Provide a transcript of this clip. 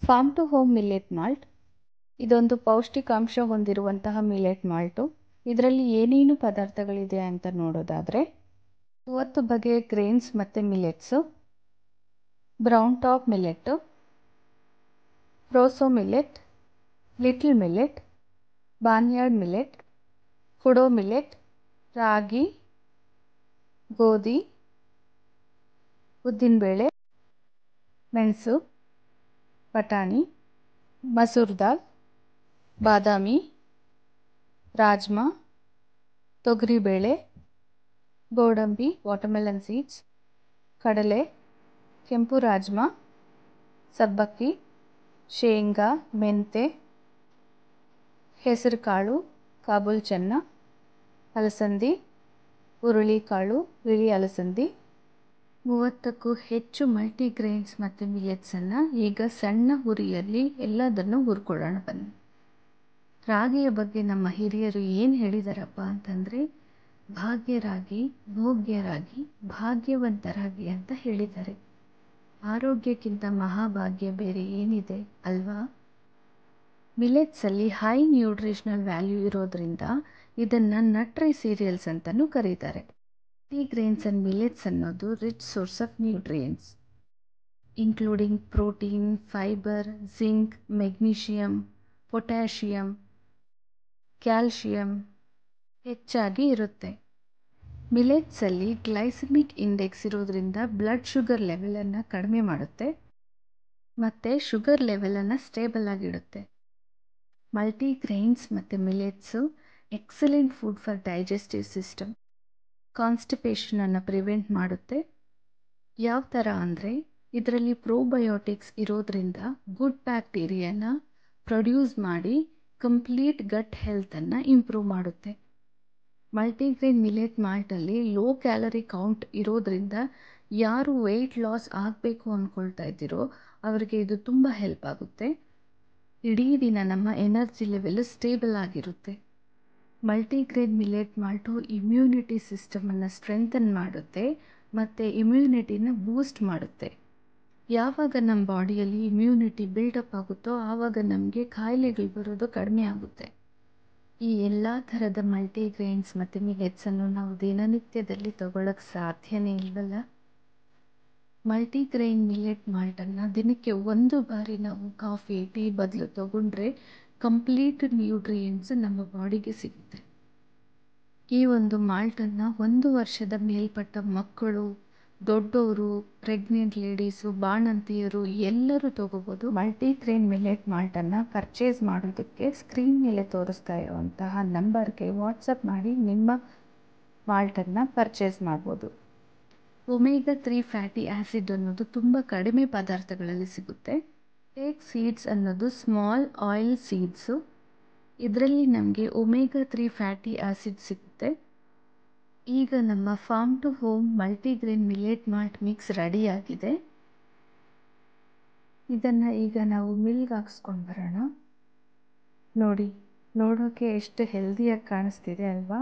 Form to home millet malt ಇದೊಂದು ಪೌಷ್ಟಿಕಾಂಶ ಹೊಂದಿರುವಂತಹ ಮಿಲ್ಲೆಟ್ ಮಾಲ್ಟು. ಇದರಲ್ಲಿ ಏನೇನು ಪದಾರ್ಥಗಳಿದೆ ಅಂತ ನೋಡೋದಾದರೆ 30 ಬಗೆಯ ಗ್ರೇನ್ಸ್ ಮತ್ತು millets, brown top millet, proso millet, little millet, barnyard millet, kodo millet, ragi, ಗೋಧಿ, ಉದ್ದಿನಬೇಳೆ, ಮೆಣಸು, ಬಟಾಣಿ, ಮಸೂರ್ ದಾಲ್, ಬಾದಾಮಿ, ರಾಜ್ಮಾ, ತೊಗರಿಬೇಳೆ, ಗೋಡಂಬಿ ವಾಟರ್ಮೆಲನ್ ಸೀಡ್ಸ್, ಕಡಲೆ, ಕೆಂಪು ರಾಜ್ಮಾ, ಸಬ್ಬಕ್ಕಿ, ಶೇಂಗಾ, ಮೆಂತೆ, ಹೆಸರುಕಾಳು, ಕಾಬೂಲ್ ಚೆನ್ನ, ಅಲಸಂದಿ, ಹುರುಳಿಕಾಳು, ಬಿಳಿ ಅಲಸಂದಿ. 30ಕ್ಕೂ ಹೆಚ್ಚು ಮಲ್ಟಿಗ್ರೇನ್ಸ್ ಮತ್ತು ಮಿಲ್ಲೆಟ್ಸನ್ನು ಈಗ ಸಣ್ಣ ಹುರಿಯಲ್ಲಿ ಎಲ್ಲದನ್ನು ಹುರ್ಕೊಳ್ಳೋಣ ಬನ್ನಿ. ರಾಗಿಯ ಬಗ್ಗೆ ನಮ್ಮ ಹಿರಿಯರು ಏನು ಹೇಳಿದಾರಪ್ಪ ಅಂತಂದರೆ, ಭಾಗ್ಯರಾಗಿ, ಭೋಗ್ಯರಾಗಿ, ಭಾಗ್ಯವಂತರಾಗಿ ಅಂತ ಹೇಳಿದ್ದಾರೆ. ಆರೋಗ್ಯಕ್ಕಿಂತ ಮಹಾಭಾಗ್ಯ ಬೇರೆ ಏನಿದೆ ಅಲ್ವಾ? ಮಿಲ್ಲೆಟ್ಸಲ್ಲಿ ಹೈ ನ್ಯೂಟ್ರಿಷನಲ್ ವ್ಯಾಲ್ಯೂ ಇರೋದ್ರಿಂದ ಇದನ್ನು ನಟ್ರಿ ಸೀರಿಯಲ್ಸ್ ಅಂತಲೂ ಕರೀತಾರೆ. ಮಲ್ಟಿಗ್ರೇನ್ಸ್ ಆ್ಯಂಡ್ ಮಿಲ್ಲೆಟ್ಸ್ ಅನ್ನೋದು rich source of nutrients including protein, fibre, zinc, magnesium, potassium, calcium ಹೆಚ್ಚಾಗಿ ಇರುತ್ತೆ. ಮಿಲ್ಲೆಟ್ಸಲ್ಲಿ ಗ್ಲೈಸೆಮಿಕ್ ಇಂಡೆಕ್ಸ್ ಇರೋದ್ರಿಂದ ಬ್ಲಡ್ ಶುಗರ್ ಲೆವೆಲನ್ನು ಕಡಿಮೆ ಮಾಡುತ್ತೆ ಮತ್ತು ಶುಗರ್ ಲೆವೆಲನ್ನು ಸ್ಟೇಬಲ್ ಆಗಿಡುತ್ತೆ. ಮಲ್ಟಿಗ್ರೇನ್ಸ್ ಮತ್ತು millets excellent food for digestive system. ಕಾನ್ಸ್ಟಿಪೇಷನನ್ನು ಪ್ರಿವೆಂಟ್ ಮಾಡುತ್ತೆ. ಯಾವ ಥರ ಅಂದರೆ, ಇದರಲ್ಲಿ ಪ್ರೋಬಯೋಟಿಕ್ಸ್ ಇರೋದ್ರಿಂದ ಗುಡ್ ಬ್ಯಾಕ್ಟೀರಿಯಾನ ಪ್ರೊಡ್ಯೂಸ್ ಮಾಡಿ ಕಂಪ್ಲೀಟ್ ಗಟ್ ಹೆಲ್ತನ್ನು ಇಂಪ್ರೂವ್ ಮಾಡುತ್ತೆ. ಮಲ್ಟಿಗ್ರೇನ್ ಮಿಲ್ಲೆಟ್ ಮಾಲ್ಟಲ್ಲಿ ಲೋ ಕ್ಯಾಲರಿ ಕೌಂಟ್ ಇರೋದ್ರಿಂದ ಯಾರು ವೆಯ್ಟ್ ಲಾಸ್ ಆಗಬೇಕು ಅಂದ್ಕೊಳ್ತಾ ಇದ್ದೀರೋ ಅವರಿಗೆ ಇದು ತುಂಬ ಹೆಲ್ಪ್ ಆಗುತ್ತೆ. ಇಡೀ ದಿನ ನಮ್ಮ ಎನರ್ಜಿ ಲೆವೆಲ್ ಸ್ಟೇಬಲ್ ಆಗಿರುತ್ತೆ. ಮಲ್ಟಿಗ್ರೇನ್ ಮಿಲ್ಲೆಟ್ ಮಾಲ್ಟು ಇಮ್ಯುನಿಟಿ ಸಿಸ್ಟಮನ್ನು ಸ್ಟ್ರೆಂಥನ್ ಮಾಡುತ್ತೆ ಮತ್ತು ಇಮ್ಯುನಿಟಿನ ಬೂಸ್ಟ್ ಮಾಡುತ್ತೆ. ಯಾವಾಗ ನಮ್ಮ ಬಾಡಿಯಲ್ಲಿ ಇಮ್ಯುನಿಟಿ ಬಿಲ್ಡಪ್ ಆಗುತ್ತೋ ಆವಾಗ ನಮಗೆ ಕಾಯಿಲೆಗಳು ಬರೋದು ಕಡಿಮೆ ಆಗುತ್ತೆ. ಈ ಎಲ್ಲ ಥರದ ಮಲ್ಟಿಗ್ರೇನ್ಸ್ ಮತ್ತು ಮಿಲ್ಲೆಟ್ಸನ್ನು ನಾವು ದಿನನಿತ್ಯದಲ್ಲಿ ತಗೊಳ್ಳೋಕ್ಕೆ ಸಾಧ್ಯನೇ ಇಲ್ವಲ್ಲ. ಮಲ್ಟಿಗ್ರೇನ್ ಮಿಲ್ಲೆಟ್ ಮಾಲ್ಟನ್ನು ದಿನಕ್ಕೆ 1 ಬಾರಿ ನಾವು ಕಾಫಿ, ಟೀ ಬದಲು ತಗೊಂಡ್ರೆ ಕಂಪ್ಲೀಟ್ ನ್ಯೂಟ್ರಿಯೆಂಟ್ಸ್ ನಮ್ಮ ಬಾಡಿಗೆ ಸಿಗುತ್ತೆ. ಈ ಒಂದು ಮಾಲ್ಟನ್ನು 1 ವರ್ಷದ ಮೇಲ್ಪಟ್ಟ ಮಕ್ಕಳು, ದೊಡ್ಡವರು, ಪ್ರೆಗ್ನೆಂಟ್ ಲೇಡೀಸು, ಬಾಣಂತಿಯರು ಎಲ್ಲರೂ ತಗೋಬೋದು. ಮಲ್ಟಿಗ್ರೇನ್ ಮಿಲ್ಲೆಟ್ ಮಾಲ್ಟನ್ನು ಪರ್ಚೇಸ್ ಮಾಡೋದಕ್ಕೆ ಸ್ಕ್ರೀನ್ ಮೇಲೆ ತೋರಿಸ್ತಾ ಇರುವಂತಹ ನಂಬರ್ಗೆ ವಾಟ್ಸಪ್ ಮಾಡಿ ನಿಮ್ಮ ಮಾಲ್ಟನ್ನು ಪರ್ಚೇಸ್ ಮಾಡ್ಬೋದು. ಒಮೆಗಾ 3 ಫ್ಯಾಟಿ ಆ್ಯಸಿಡ್ ಅನ್ನೋದು ತುಂಬ ಕಡಿಮೆ ಪದಾರ್ಥಗಳಲ್ಲಿ ಸಿಗುತ್ತೆ. ಟೇಕ್ ಸೀಡ್ಸ್ ಅನ್ನೋದು ಸ್ಮಾಲ್ ಆಯಿಲ್ ಸೀಡ್ಸು. ಇದರಲ್ಲಿ ನಮಗೆ ಒಮೆಗಾ 3 ಫ್ಯಾಟಿ ಆ್ಯಸಿಡ್ ಸಿಗುತ್ತೆ. ಈಗ ನಮ್ಮ farm to home multigrain millet malt mix ರೆಡಿಯಾಗಿದೆ. ಇದನ್ನು ಈಗ ನಾವು ಮಿಲ್ಗೆ ಹಾಕ್ಸ್ಕೊಂಡು ಬರೋಣ. ನೋಡಿ, ನೋಡೋಕ್ಕೆ ಎಷ್ಟು ಹೆಲ್ದಿಯಾಗಿ ಕಾಣಿಸ್ತಿದೆ ಅಲ್ವಾ?